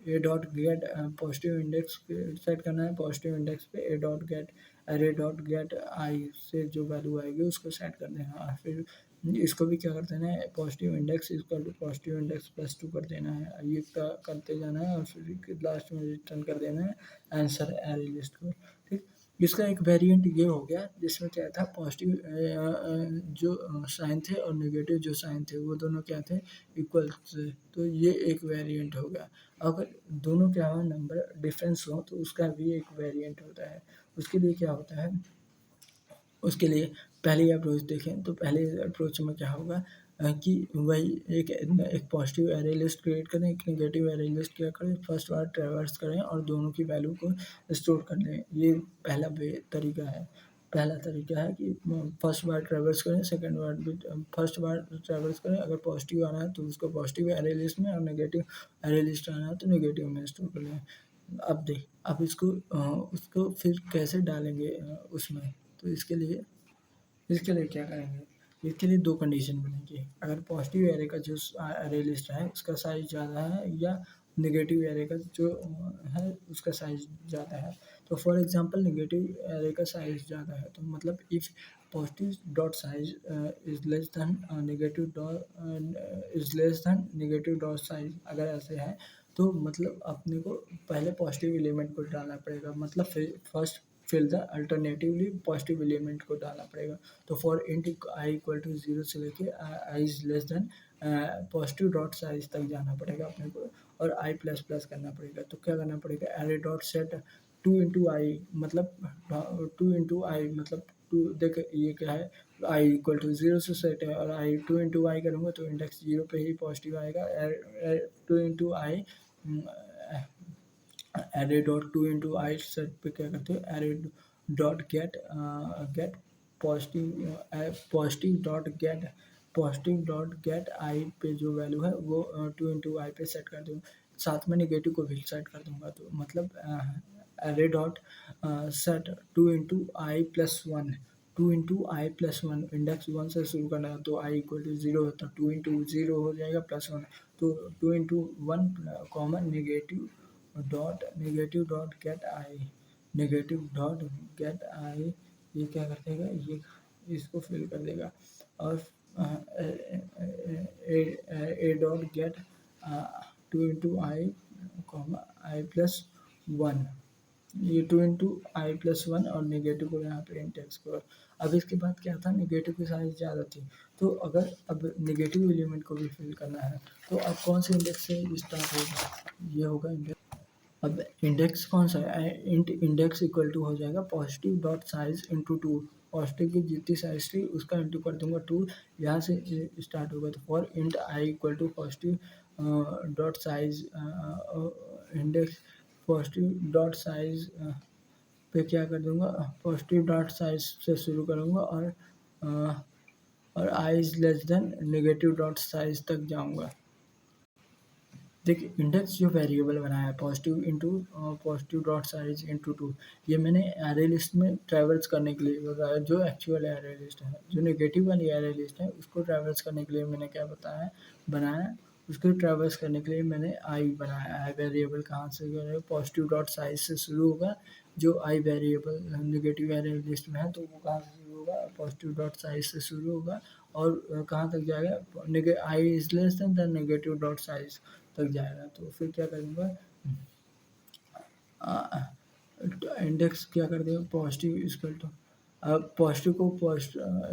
A dot get positive index set करना है, पॉजिटिव इंडेक्स पे A dot get array dot get I से जो वैल्यू आएगी उसको सेट कर देना। फिर इसको भी क्या कर देना है positive index equal to positive index plus 2 कर देना है, ये करते जाना है, और फिर लास्ट में रिटर्न कर देना है आंसर एरे लिस्ट को, ठीक। इसका एक वेरिएंट ये हो गया जिसमें क्या था पॉजिटिव जो साइन थे और नेगेटिव जो साइन थे वो दोनों क्या थे इक्वल थे, तो ये एक वेरिएंट हो गया। अगर दोनों क्या हो नंबर डिफरेंस हो तो उसका भी एक वेरिएंट होता है। उसके लिए क्या होता है, उसके लिए पहली अप्रोच देखें तो पहले अप्रोच में क्या होगा कि वही एक पॉजिटिव एरे लिस्ट क्रिएट करें, एक नेगेटिव एरे लिस्ट क्या करें, फर्स्ट बार ट्रैवर्स करें और दोनों की वैल्यू को स्टोर कर लें। ये पहला तरीका है। पहला तरीका है कि फर्स्ट बार ट्रैवर्स करें, सेकंड बार भी फर्स्ट बार ट्रैवर्स करें, अगर पॉजिटिव आना है तो उसको पॉजिटिव एरे लिस्ट में, और नेगेटिव एरे लिस्ट आना है तो नेगेटिव में स्टोर कर लें। अब उसको फिर कैसे डालेंगे उसमें, तो इसके लिए क्या करेंगे, इसके लिए दो कंडीशन बनेगी। अगर पॉजिटिव एरे का जो एरे लिस्ट है उसका साइज ज़्यादा है, या नेगेटिव एरे का जो है उसका साइज ज़्यादा है, तो फॉर एग्जांपल नेगेटिव एरे का साइज ज़्यादा है, तो मतलब if positive dot size is less than negative dot size, अगर ऐसे है तो मतलब अपने को पहले पॉजिटिव एलिमेंट को डालना पड़ेगा, मतलब first fill the alternatively positive element को डालना पड़ेगा। तो for int I equal to 0 से लेके I is less than positive dot size तक जाना पड़ेगा अपने को, और आई प्लस प्लस करना पड़ेगा। तो क्या करना पड़ेगा एरे डॉट सेट 2 इंटू आई, मतलब 2 इंटू आई मतलब 2, देख ये क्या है आई इक्वल टू 0 से सेट है, और आई 2 इंटू आई करूँगा तो इंडेक्स 0 पे ही पॉजिटिव आएगा। 2 into I array dot 2 into I set पे क्या करते हो array dot get positive dot get I पे जो वैल्यू है वो 2 इंटू आई पे सेट कर दूँ, साथ में नेगेटिव को भी सेट कर दूंगा, तो मतलब array dot set 2 into I plus 1, 2 into I plus 1, index 1 से शुरू करना है तो आई इक्वल टू 0 होता है, 2 इंटू 0 हो जाएगा प्लस 1, तो 2 into 1 comma negative dot get I ये क्या कर देगा, ये इसको फिल कर देगा, और ए डॉट गेट 2 इंटू आई कॉमा आई प्लस 1, ये 2 इंटू आई प्लस 1 और नेगेटिव को यहाँ पे इंडेक्स को। अब इसके बाद क्या था नेगेटिव की साइज ज़्यादा थी, तो अगर अब नेगेटिव एलिमेंट को भी फिल करना है तो अब कौन से इंडेक्स से स्टार्ट होगा, ये होगा इंडेक्स। अब इंडेक्स कौन सा है, इंडेक्स इक्वल टू हो जाएगा positive dot size into to, positive की जितनी साइज थी उसका इंटू कर दूंगा टू, यहाँ से स्टार्ट होगा। तो for int I equal to positive dot size index positive dot size पे क्या कर दूंगा, पॉजिटिव डॉट साइज से शुरू करूंगा और I is less than negative dot size तक जाऊंगा। देखिए इंडेक्स जो वेरिएबल बनाया है positive into positive dot size into two, ये मैंने एरे लिस्ट में ट्रैवल्स करने के लिए बताया, जो एक्चुअल एरे लिस्ट है। जो नेगेटिव वाली एरे लिस्ट है उसको ट्रैवल्स करने के लिए मैंने क्या बताया बनाया, उसको ट्रैवल्स करने के लिए मैंने आई बनाया है। वेरिएबल कहाँ से पॉजिटिव डॉट साइज से शुरू होगा, जो I variable negative array list में है तो वो कहाँ से शुरू होगा, पॉजिटिव डॉट साइज से शुरू होगा और कहाँ तक जाएगा, I is less than negative dot size तक जाएगा। तो फिर क्या करूँगा, इंडेक्स क्या कर देगा पॉजिटिव इक्वल टू, अब पॉजिटिव को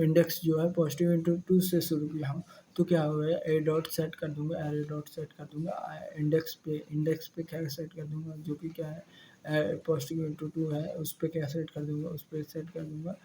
इंडेक्स जो है पॉजिटिव इंटू टू से शुरू किया हूँ तो क्या होगा, ए डॉट सेट कर दूंगा, एरे डॉट सेट कर दूंगा इंडेक्स पे क्या सेट कर दूंगा, जो कि क्या है पॉजिटिव इंटू टू है, उस पर क्या सेट कर दूंगा, उस पर सेट कर दूंगा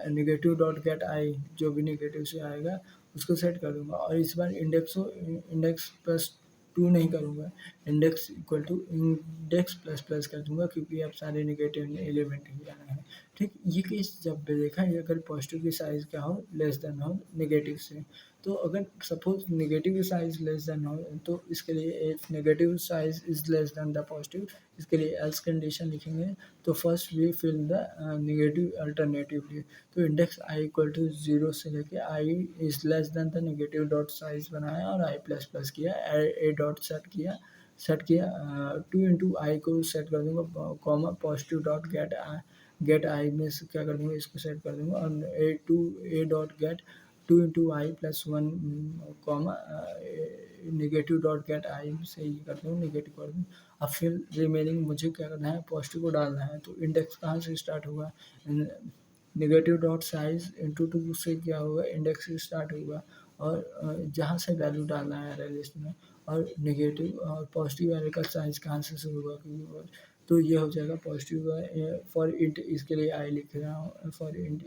नेगेटिव डॉट गेट आई, जो भी नेगेटिव से आएगा उसको सेट कर दूंगा। और इस बार इंडेक्स प्लस टू नहीं करूँगा, index equal to index plus plus कर दूंगा, क्योंकि अब सारे नेगेटिव एलिमेंट ही आना है। ठीक, ये केस जब भी देखा ये अगर पॉजिटिव की साइज़ क्या हो लेस देन हो नेगेटिव से, तो अगर सपोज नेगेटिव की साइज़ लेस देन हो तो इसके लिए if negative size is less than the positive, इसके लिए एल्स कंडीशन लिखेंगे। तो first we fill the negative alternatively, तो index I equal to zero से लेके I is less than the negative dot size बनाया और आई प्लस प्लस किया, ए डॉट सेट किया टू इंटू आई को सेट कर दूंगा कॉमा पॉजिटिव डॉट गेट आई में से क्या कर दूंगा, इसको सेट कर दूंगा और ए dot get two into I plus one comma negative dot get I से ये कर दूँ नेगेटिव कर दूँ। अब फिर रिमेनिंग मुझे क्या करना है, पॉजिटिव को डालना है। तो इंडेक्स कहाँ से स्टार्ट होगा, negative dot size into to से क्या होगा, इंडेक्स से स्टार्ट होगा और जहाँ से वैल्यू डालना है एरे लिस्ट में, और नेगेटिव और पॉजिटिव एरे का साइज कहाँ से शुरू होगा, क्योंकि तो ये हो जाएगा पॉजिटिव फॉर इंट, इसके लिए आई लिख रहा हूँ for int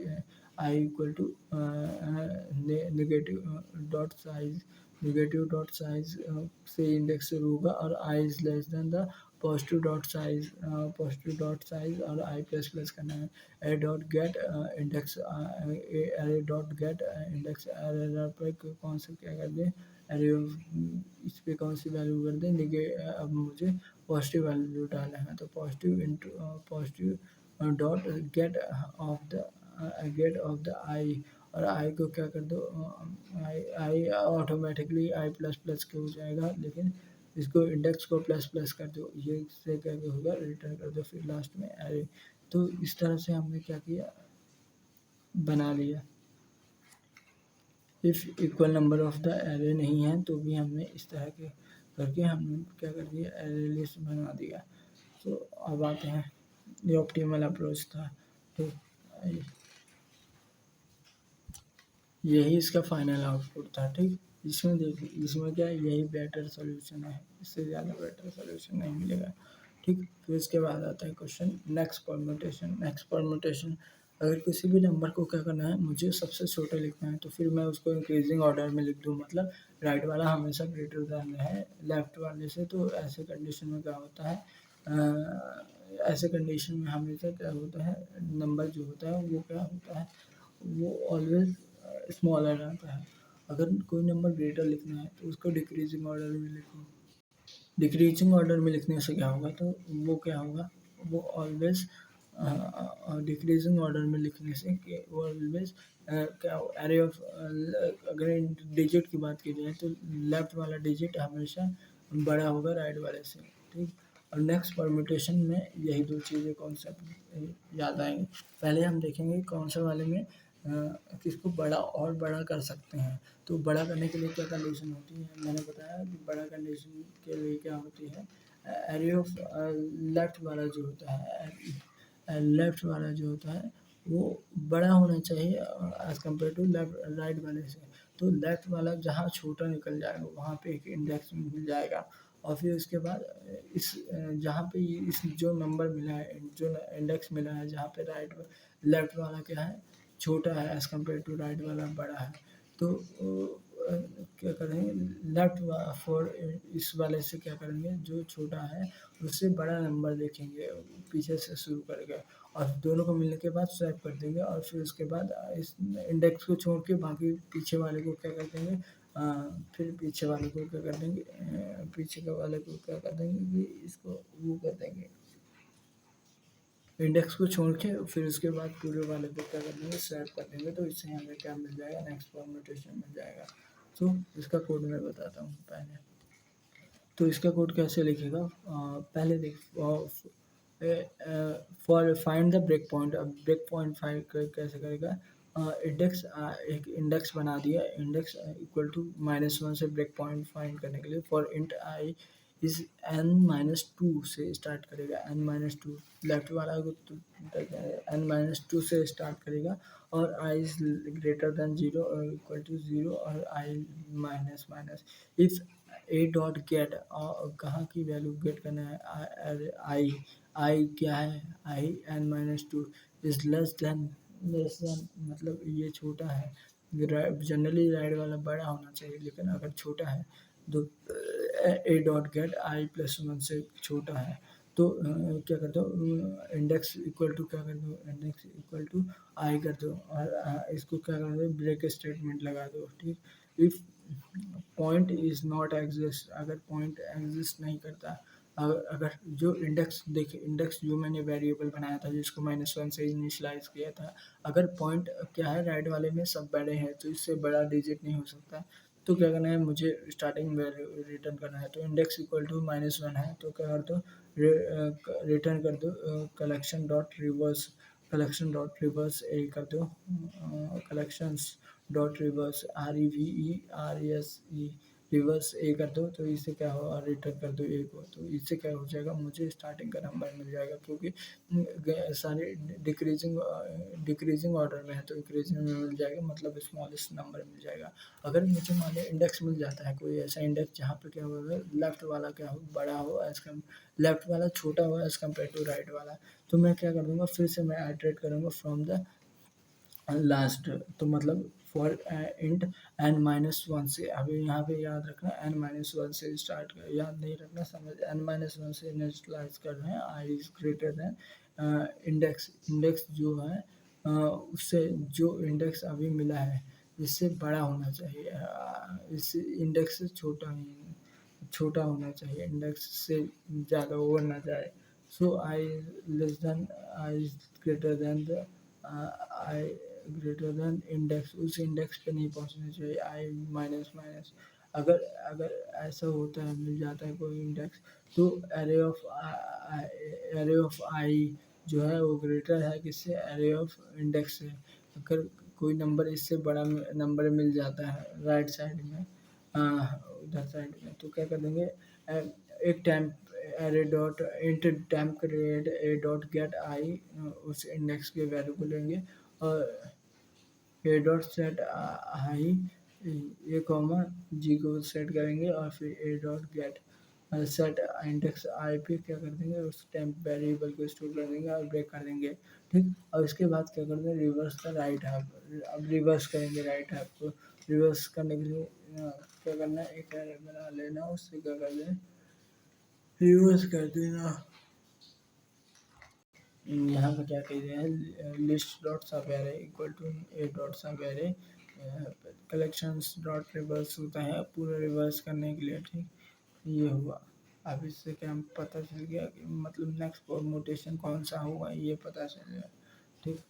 I equal to negative dot size से इंडेक्स शुरू होगा और I is less than the positive dot size और आई प्लस प्लस करना है। A dot get index array dot get index array पर कौन सा क्या कर दें, एरे इस पर कौन सी वैल्यू कर दें, अब मुझे पॉजिटिव वैल्यू डालना है। तो positive into positive dot get of the I, और आई को क्या कर दो, I automatically I plus plus के हो जाएगा, लेकिन इसको इंडेक्स को प्लस प्लस कर दो, ये इससे क्या होगा रिटर्न कर दो फिर लास्ट में एरे। तो इस तरह से हमने क्या किया, बना लिया। If equal number of the array नहीं है तो भी हमने इस तरह के करके हमने क्या कर दिया, एरे लिस्ट बना दिया। तो अब आते हैं, ये ऑप्टिमल अप्रोच था। तो यही इसका फाइनल आउटपुट था। ठीक, इसमें देखिए इसमें क्या है, यही बेटर सोल्यूशन है, इससे ज़्यादा बेटर सोल्यूशन नहीं मिलेगा। ठीक, फिर इसके बाद आता है क्वेश्चन नेक्स्ट परम्यूटेशन। अगर किसी भी नंबर को क्या करना है, मुझे सबसे छोटा लिखना है तो फिर मैं उसको इंक्रीजिंग ऑर्डर में लिख दूँ, मतलब राइट वाला हमेशा ग्रेटर देन है लेफ्ट वाले से। तो ऐसे कंडीशन में क्या होता है, ऐसे कंडीशन में हमेशा क्या होता है, नंबर जो होता है वो क्या होता है, वो ऑलवेज स्मॉलर रहता है। अगर कोई नंबर ग्रेटर लिखना है तो उसको डिक्रीजिंग ऑर्डर में लिखो। डिक्रीजिंग ऑर्डर में लिखने से क्या होगा, तो वो क्या होगा, वो ऑलवेज डिक्रीजिंग ऑर्डर में लिखने से वो ऑलवेज क्या एरे ऑफ, अगर डिजिट की बात की जाए तो लेफ्ट वाला डिजिट हमेशा बड़ा होगा राइट वाले से। ठीक, और नेक्स्ट परम्यूटेशन में यही दो चीज़ें कॉन्सेप्ट याद आएंगे। पहले हम देखेंगे कौन से वाले में किसको बड़ा और बड़ा कर सकते हैं। तो बड़ा करने के लिए क्या कंडीशन होती है, मैंने बताया कि बड़ा कंडीशन के लिए क्या होती है, एरे ऑफ लेफ्ट वाला जो होता है, लेफ्ट वाला जो होता है वो बड़ा होना चाहिए as compare to left right वाले से। तो लेफ्ट वाला जहाँ छोटा निकल जाएगा वहाँ पे एक इंडेक्स मिल जाएगा और फिर उसके बाद इस जहाँ पे इस जो नंबर मिला है, जो इंडेक्स मिला है, जहाँ पे लेफ्ट वाला क्या है, छोटा है एज़ कम्पेयर टू राइट वाला बड़ा है, तो क्या करेंगे, लेफ्ट फॉर इस वाले से क्या करेंगे, जो छोटा है उससे बड़ा नंबर देखेंगे पीछे से शुरू करके, और दोनों को मिलने के बाद स्वैप कर देंगे, और फिर उसके बाद इस इंडेक्स को छोड़ के बाकी पीछे वाले को क्या कर देंगे, फिर पीछे वाले को क्या कर देंगे, पीछे के वाले को क्या कर देंगे कि इसको वो कर देंगे, इंडेक्स को छोड़ के फिर उसके बाद पूरे वाले को क्या कर देंगे, स्वैप कर देंगे, तो इससे हमें क्या मिल जाएगा, नेक्स्ट परम्यूटेशन मिल जाएगा। तो इसका कोड मैं बताता हूँ पहले। तो इसका कोड कैसे लिखेगा, पहले देख, for find the break point, अब ब्रेक पॉइंट फाइंड कैसे करेगा, इंडेक्स एक इंडेक्स बना दिया, इंडेक्स इक्वल टू -1 से ब्रेक पॉइंट फाइंड करने के लिए, for int I is n-2 से स्टार्ट करेगा, n-2 लेफ्ट वाला को n-2 से स्टार्ट करेगा, और i इज ग्रेटर देन 0 और इक्वल टू 0, और i minus minus, if A dot gate, कहाँ की वैल्यू गेट करना है, आई आई क्या है, आई n-2 इज लेस देन मतलब ये छोटा है, जनरली राइट वाला बड़ा होना चाहिए, लेकिन अगर छोटा है तो ए डॉट गेट आई प्लस 1 से छोटा है, तो क्या कर दो, इंडेक्स इक्वल टू क्या कर दो, इंडेक्स इक्वल टू आई कर दो, और इसको क्या कर दो, ब्रेक स्टेटमेंट लगा दो, ठीक। If point is not exist, अगर पॉइंट एग्जिस्ट नहीं करता, अगर जो इंडेक्स देखिए, इंडेक्स जो मैंने वेरिएबल बनाया था जिसको -1 से इनिशियलाइज किया था, अगर पॉइंट क्या है, राइट वाले में सब बड़े हैं तो इससे बड़ा डिजिट नहीं हो सकता, तो क्या करना है, मुझे स्टार्टिंग वैल्यू रिटर्न करना है, तो इंडेक्स इक्वल टू -1 है, तो क्या कर दो, रिटर्न कर दो collection dot reverse, collection dot reverse a कर दो, collections dot reverse REVERSE reverse a कर दो, तो इससे क्या होगा, रिटर्न कर दो ए को, तो इससे क्या हो जाएगा, मुझे स्टार्टिंग का नंबर मिल जाएगा, क्योंकि सारे डिक्रीजिंग ऑर्डर में है, तो इंक्रीजिंग में मिल जाएगा, मतलब स्मॉलेस्ट नंबर मिल जाएगा। अगर मुझे मान लिया इंडेक्स मिल जाता है, कोई ऐसा इंडेक्स जहाँ पे क्या होगा, लेफ्ट वाला क्या हो, बड़ा हो एज कम, लेफ्ट वाला छोटा हो एज कम्पेयर टू राइट वाला, तो मैं क्या कर दूंगा, फिर से मैं आइटरेट करूँगा फ्रॉम द लास्ट, तो मतलब फॉर इंट n-1 से, अभी यहाँ पे याद रखना n-1 से स्टार्ट कर, याद नहीं रखना, समझ, n-1 से इनिशियलाइज कर रहे हैं, i is greater than index, index जो है उससे जो इंडेक्स अभी मिला है इससे बड़ा होना चाहिए, इस इंडेक्स से छोटा होना चाहिए, इंडेक्स से ज़्यादा ओवर ना जाए, so i less than, i greater than the, i greater than index, उस इंडेक्स पे नहीं पहुंचना चाहिए, आई माइनस माइनस, अगर अगर ऐसा होता है, मिल जाता है कोई इंडेक्स, तो एरे ऑफ आई जो है वो ग्रेटर है किससे, एरे ऑफ इंडेक्स से, अगर कोई नंबर इससे बड़ा नंबर मिल जाता है राइट साइड में, उधर साइड में, तो क्या कर देंगे, एक time array dot int time create a dot get i, उस इंडेक्स के वैल्यू को लेंगे, और ए dot set i a comma g को सेट करेंगे, और फिर a dot get set index i पे क्या कर देंगे, उस टाइम वेरिएबल को स्टोर कर देंगे और ब्रेक कर देंगे, ठीक। और इसके बाद क्या कर देंगे, रिवर्स द राइट हाफ, अब रिवर्स करेंगे राइट हाफ को, रिवर्स करने के लिए क्या करना है, एक एरे बना लेना, उससे क्या कर देना, रिवर्स कर देना, यहाँ पे क्या कह रहे हैं, list dot subarray equal to a dot subarray, collections dot reverse होता है पूरा रिवर्स करने के लिए, ठीक। ये हुआ, अब इससे क्या पता चल गया कि मतलब नेक्स्ट परमुटेशन कौन सा होगा, ये पता चल गया, ठीक।